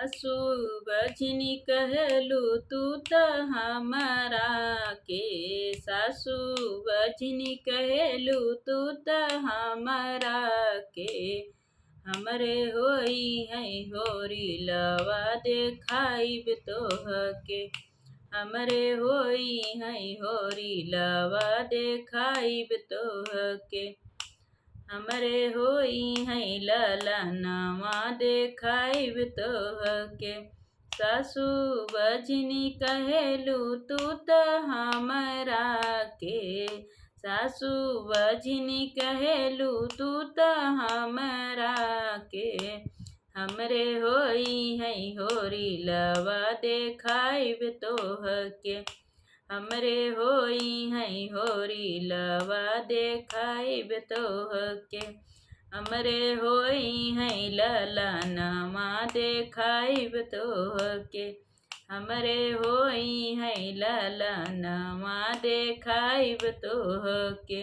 सासु बजनी कहलू तू त हमारा के। सासु बजनी कहलू तू त हमारा के। हमरे होई है होरी लवा देखाइब तोहके। हमरे होई है होरी लवा देखाइब तोहके। हमरे होई है ललनवा देखाइब तोहके। सासु बजनी कहेलू तू त हमरा के। सासु बजनी कहेलू तू त हमरा के। हमरे होई है होरी लवा देखाइब तोहके। हमरे होई है होरी लवा देखाइब तोहके। हमरे होई है ललनवा देखाइब तोहके। हमरे होई है ललनवा देखाइब तोहके।